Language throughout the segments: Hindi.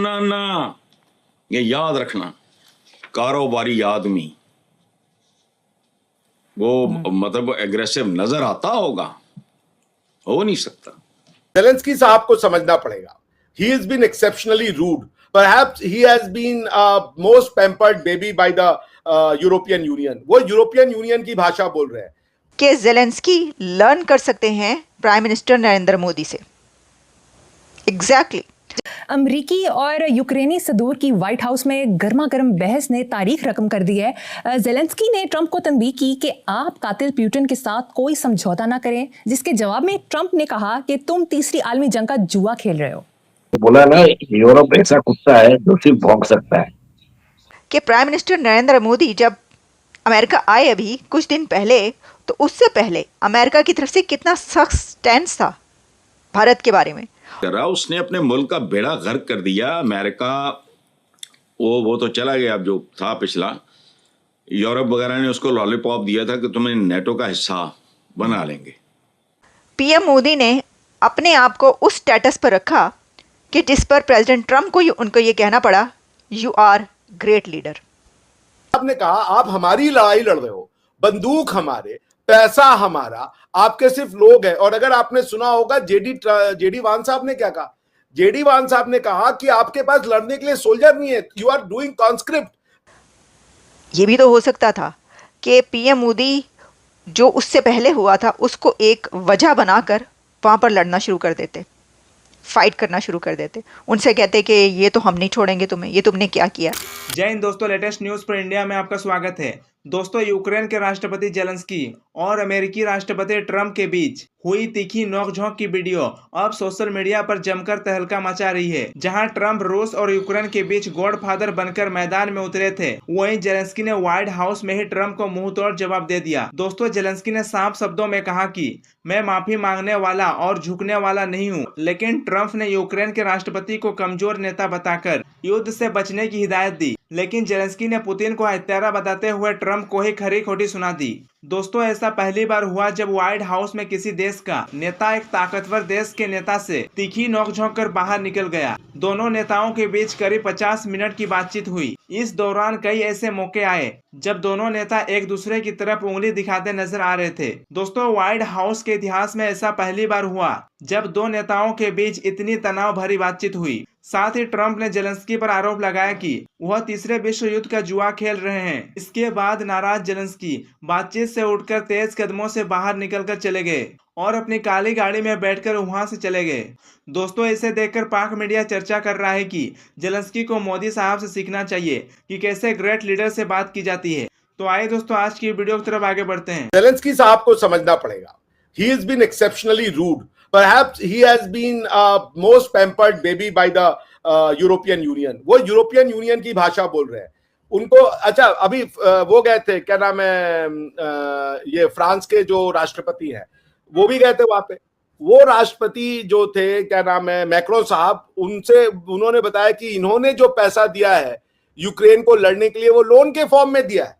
ना ना, ये याद रखना, कारोबारी आदमी वो मतलब एग्रेसिव नजर आता होगा, हो नहीं सकता। Zelensky साहब को समझना पड़ेगा. He has been exceptionally rude. Perhaps he has been most pampered baby by the European Union. वो यूरोपियन यूनियन की भाषा बोल रहे हैं कि जेलेंस्की लर्न कर सकते हैं प्राइम मिनिस्टर नरेंद्र मोदी से। एग्जैक्टली अमरीकी और यूक्रेनी सदूर की व्हाइट हाउस में गर्मा गर्म बहस ने तारीख रकम कर दी है। जेलेंस्की ने ट्रंप को तंबीह की कि आप कातिल पुतिन के साथ कोई समझौता ना करें, जिसके जवाब में ट्रंप ने कहा कि तुम तीसरी आलमी जंग का जुआ खेल रहे हो। बोला ना, यूरोप ऐसा कुत्ता है जो सिर्फ भौंक सकता है। कि प्राइम मिनिस्टर नरेंद्र मोदी जब अमेरिका आए अभी कुछ दिन पहले, तो उससे पहले अमेरिका की तरफ से कितना सख्त स्टैंड था भारत के बारे में। उसने अपने मुल्क का बेड़ा गर्क कर दिया। अमेरिका वो तो चला गया, अब जो था पिछला, यूरोप वगैरह ने उसको लॉलीपॉप दिया था कि तुम्हें नेटो का हिस्सा बना लेंगे। पीएम मोदी ने अपने आप को उस स्टेटस पर रखा कि जिस पर प्रेसिडेंट ट्रंप को उनको ये कहना पड़ा, यू आर ग्रेट लीडर। आपने कहा आप हमारी लड़ाई लड़ रहे हो, बंदूक हमारे, पैसा हमारा, आपके सिर्फ लोग हैं। और अगर आपने सुना होगा जेडी वान साहब ने क्या कहा, जेडी वान साहब ने कहा कि आपके पास लड़ने के लिए सोल्जर नहीं है, यू आर डूइंग कॉन्स्क्रिप्ट। ये भी तो हो सकता था कि पीएम मोदी जो उससे पहले हुआ था उसको एक वजह बनाकर वहां पर लड़ना शुरू कर देते, फाइट करना शुरू कर देते, उनसे कहते कि ये तो हम नहीं छोड़ेंगे तुम्हें, ये तुमने क्या किया। जय हिंद दोस्तों, लेटेस्ट न्यूज पर इंडिया में आपका स्वागत है। दोस्तों, यूक्रेन के राष्ट्रपति जेलेंस्की और अमेरिकी राष्ट्रपति ट्रंप के बीच हुई तीखी नोकझोंक की वीडियो अब सोशल मीडिया पर जमकर तहलका मचा रही है। जहां ट्रंप रूस और यूक्रेन के बीच गॉडफादर बनकर मैदान में उतरे थे, वहीं जेलेंस्की ने व्हाइट हाउस में ही ट्रंप को मुंह तोड़ जवाब दे दिया। दोस्तों, जेलेंस्की ने साफ शब्दों में कहा कि मैं माफी मांगने वाला और झुकने वाला नहीं हूं, लेकिन ट्रंप ने यूक्रेन के राष्ट्रपति को कमजोर नेता बताकर युद्ध से बचने की हिदायत दी। लेकिन जेलेंस्की ने पुतिन को हत्यारा बताते हुए ट्रंप को ही खरी खोटी सुना दी। दोस्तों, ऐसा पहली बार हुआ जब व्हाइट हाउस में किसी देश का नेता एक ताकतवर देश के नेता से तीखी नोकझोंक कर बाहर निकल गया। दोनों नेताओं के बीच करीब 50 मिनट की बातचीत हुई। इस दौरान कई ऐसे मौके आए जब दोनों नेता एक दूसरे की तरफ उंगली दिखाते नजर आ रहे थे। दोस्तों, व्हाइट हाउस के इतिहास में ऐसा पहली बार हुआ जब दो नेताओं के बीच इतनी तनाव भरी बातचीत हुई। साथ ही ट्रंप ने जेलेंस्की पर आरोप लगाया कि वह तीसरे विश्व युद्ध का जुआ खेल रहे हैं। इसके बाद नाराज जेलेंस्की बातचीत से उठकर तेज कदमों से बाहर निकलकर चले गए और अपनी काली गाड़ी में बैठकर वहां से चले गए। दोस्तों, इसे देखकर पाक मीडिया चर्चा कर रहा है कि जेलेंस्की को मोदी साहब से सीखना चाहिए कि कैसे ग्रेट लीडर से बात की जाती है। तो आइए दोस्तों, आज की वीडियो की तरफ आगे बढ़ते हैं। जेलेंस्की साहब को समझना पड़ेगा. He has been exceptionally rude. Perhaps he has been most pampered baby by the European Union. वो यूरोपियन यूनियन की भाषा बोल रहे हैं उनको. अच्छा, अभी वो गए थे, क्या नाम है, ये फ्रांस के जो राष्ट्रपति हैं वो भी गए थे वहां पे. वो राष्ट्रपति जो थे, क्या नाम है, मैक्रो साहब, उनसे उन्होंने बताया कि इन्होंने जो पैसा दिया है यूक्रेन को लड़ने के लिए वो लोन के फॉर्म में दिया है.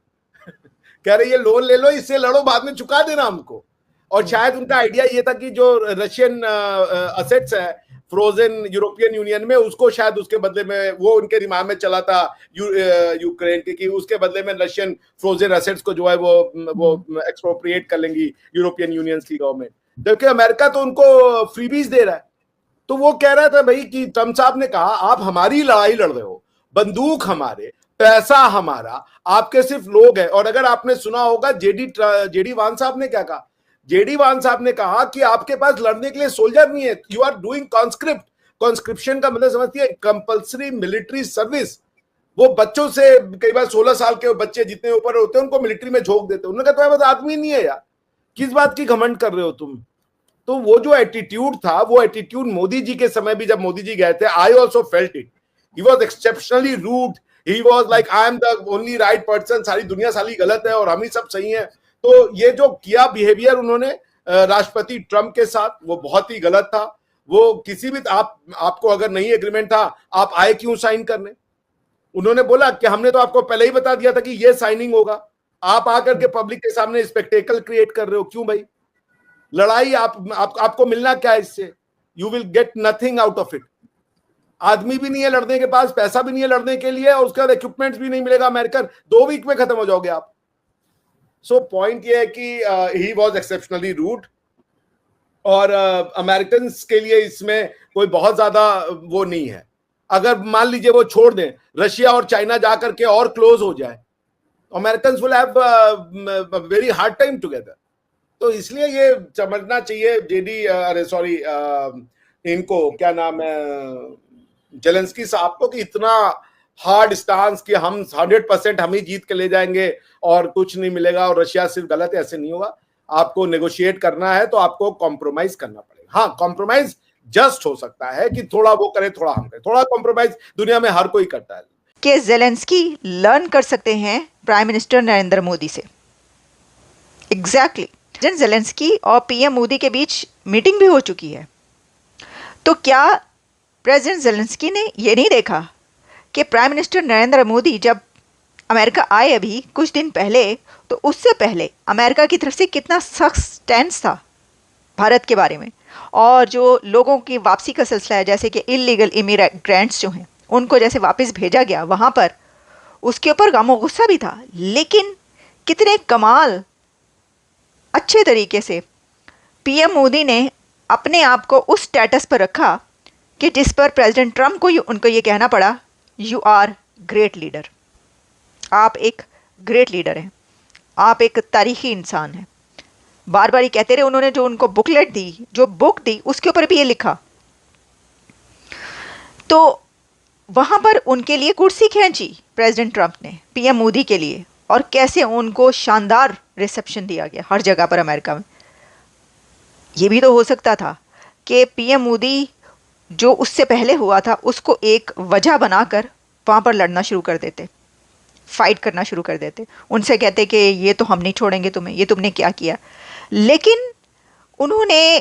कह रहे ये लोन ले लो, इससे लड़ो, बाद में चुका देना हमको. और शायद उनका आइडिया ये था कि जो रशियन असेट्स है फ्रोजन यूरोपियन यूनियन में, उसको शायद उसके बदले में, वो उनके दिमाग में चला था यूक्रेन के, कि उसके बदले में रशियन फ्रोजन असेट्स को जो है वो एक्सप्रोप्रिएट कर लेंगी यूरोपियन यूनियन की गवर्नमेंट, जबकि अमेरिका तो उनको फ्रीबीज दे रहा है. तो वो कह रहा था भाई कि ट्रम्प साहब ने कहा आप हमारी लड़ाई लड़ रहे हो, बंदूक हमारे, पैसा हमारा, आपके सिर्फ लोग हैं. और अगर आपने सुना होगा जेडी वान साहब ने क्या कहा, जेडी वान साहब ने कहा कि आपके पास लड़ने के लिए सोल्जर नहीं है, you are doing conscript. Conscription का मतलब समझती है, कंपल्सरी मिलिट्री सर्विस. वो बच्चों से, कई बार 16 साल के बच्चे जितने ऊपर होते हैं उनको मिलिट्री में झोंक देते हैं. उन्होंने कहा तुम्हारे पास आदमी नहीं है यार, किस बात की घमंड कर रहे हो तुम. तो वो जो एटीट्यूड था, वो एटीट्यूड मोदी जी के समय भी, जब मोदी जी गए थे, I also felt it. He was exceptionally rude. He was like, I am the only right person, सारी दुनिया साली गलत है और हम ही सब सही हैं. तो ये जो किया बिहेवियर उन्होंने राष्ट्रपति ट्रंप के साथ, वो बहुत ही गलत था. वो किसी भी, आपको अगर नहीं एग्रीमेंट था, आप आए क्यों साइन करने. उन्होंने बोला कि हमने तो आपको पहले ही बता दिया था कि ये साइनिंग होगा, आप आकर के पब्लिक के सामने स्पेक्टेकल क्रिएट कर रहे हो. क्यों भाई, लड़ाई आपको मिलना क्या है इससे, you will get nothing out of it. आदमी भी नहीं है लड़ने के पास, पैसा भी नहीं है लड़ने के लिए, और उसके बाद इक्विपमेंट्स भी नहीं मिलेगा अमेरिकन, 2 वीक में खत्म हो जाओगे आप। सो पॉइंट ये है कि ही वॉज एक्सेप्शनली रूड, और अमेरिकन के लिए इसमें कोई बहुत ज्यादा वो नहीं है। अगर मान लीजिए वो छोड़ दें, रशिया और चाइना जाकर के और क्लोज हो जाए, American will have very hard time together. तो इसलिए ये समझना चाहिए जेडी, अरे सॉरी, इनको क्या नाम है, जेलेंस्की साहब को, कि इतना हार्ड स्टांस कि हम 100% हम ही जीत के ले जाएंगे और कुछ नहीं मिलेगा और रशिया सिर्फ गलत है, ऐसे नहीं होगा। आपको नेगोशिएट करना है तो आपको कॉम्प्रोमाइज करना पड़ेगा। हाँ, कॉम्प्रोमाइज जस्ट हो सकता है कि थोड़ा वो करे, थोड़ा हम करें, थोड़ा कॉम्प्रोमाइज दुनिया में हर कोई करता है। कि जेलेंस्की लर्न कर सकते हैं प्राइम मिनिस्टर नरेंद्र मोदी से। एग्जैक्टली प्रेसिडेंट जेलेंस्की और पीएम मोदी के बीच मीटिंग भी हो चुकी है। तो क्या प्रेसिडेंट जेलेंस्की ने ये नहीं देखा कि प्राइम मिनिस्टर नरेंद्र मोदी जब अमेरिका आए अभी कुछ दिन पहले, तो उससे पहले अमेरिका की तरफ से कितना सख्त स्टैंड था भारत के बारे में, और जो लोगों की वापसी का सिलसिला है, जैसे कि इलीगल इमिग्रेंट्स जो हैं उनको जैसे वापस भेजा गया, वहाँ पर उसके ऊपर गम और गुस्सा भी था। लेकिन कितने कमाल अच्छे तरीके से पीएम मोदी ने अपने आप को उस स्टेटस पर रखा कि जिस पर प्रेसिडेंट ट्रम्प को उनको ये कहना पड़ा, यू आर ग्रेट लीडर, आप एक ग्रेट लीडर हैं, आप एक तारीखी इंसान हैं। बार बार ये कहते रहे। उन्होंने जो उनको बुकलेट दी, जो बुक दी, उसके ऊपर भी ये लिखा। तो वहाँ पर उनके लिए कुर्सी खींची प्रेसिडेंट ट्रम्प ने पीएम मोदी के लिए, और कैसे उनको शानदार रिसेप्शन दिया गया हर जगह पर अमेरिका में। ये भी तो हो सकता था कि पीएम मोदी जो उससे पहले हुआ था उसको एक वजह बनाकर वहाँ पर लड़ना शुरू कर देते, फाइट करना शुरू कर देते, उनसे कहते कि ये तो हम नहीं छोड़ेंगे तुम्हें, ये तुमने क्या किया। लेकिन उन्होंने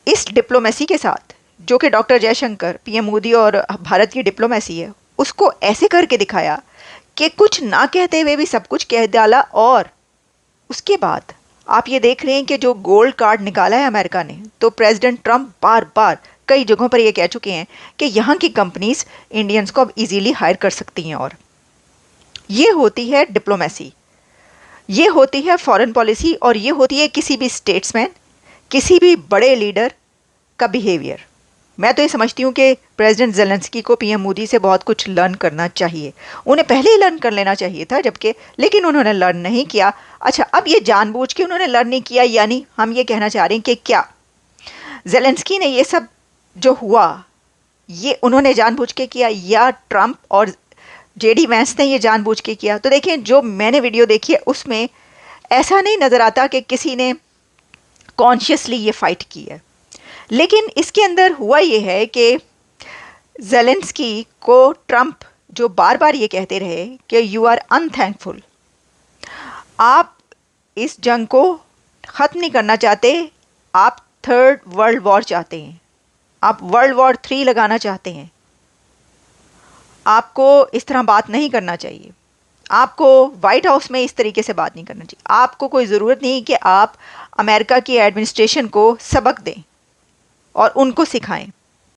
इस डिप्लोमेसी के साथ, जो कि डॉक्टर जयशंकर, पीएम मोदी और भारत की डिप्लोमेसी है, उसको ऐसे करके दिखाया कि कुछ ना कहते हुए भी सब कुछ कह डाला। और उसके बाद आप ये देख रहे हैं कि जो गोल्ड कार्ड निकाला है अमेरिका ने, तो प्रेसिडेंट ट्रम्प बार बार कई जगहों पर ये कह चुके हैं कि यहाँ की कंपनीज इंडियंस को अब इजीली हायर कर सकती हैं। और ये होती है डिप्लोमेसी, ये होती है फॉरेन पॉलिसी, और ये होती है किसी भी स्टेट्समैन, किसी भी बड़े लीडर का बिहेवियर। मैं तो ये समझती हूँ कि प्रेसिडेंट जेलेंस्की को पीएम मोदी से बहुत कुछ लर्न करना चाहिए। उन्हें पहले ही लर्न कर लेना चाहिए था जबकि, लेकिन उन्होंने लर्न नहीं किया। अच्छा, अब ये जानबूझ के उन्होंने लर्न नहीं किया, यानी हम ये कहना चाह रहे हैं कि क्या जेलेंस्की ने ये सब जो हुआ ये उन्होंने जानबूझ के किया, या ट्रम्प और जेडी वैंस ने ये जानबूझ के किया? तो देखिए, जो मैंने वीडियो देखी है उसमें ऐसा नहीं नज़र आता कि किसी ने कॉन्शियसली ये फाइट की है। लेकिन इसके अंदर हुआ ये है कि जेलेंस्की को ट्रम्प जो बार बार ये कहते रहे कि यू आर अनथैंकफुल, आप इस जंग को ख़त्म नहीं करना चाहते, आप थर्ड वर्ल्ड वॉर चाहते हैं, आप वर्ल्ड वॉर 3 लगाना चाहते हैं। आपको इस तरह बात नहीं करना चाहिए, आपको वाइट हाउस में इस तरीके से बात नहीं करना चाहिए। आपको कोई ज़रूरत नहीं कि आप अमेरिका की एडमिनिस्ट्रेशन को सबक दें और उनको सिखाएं।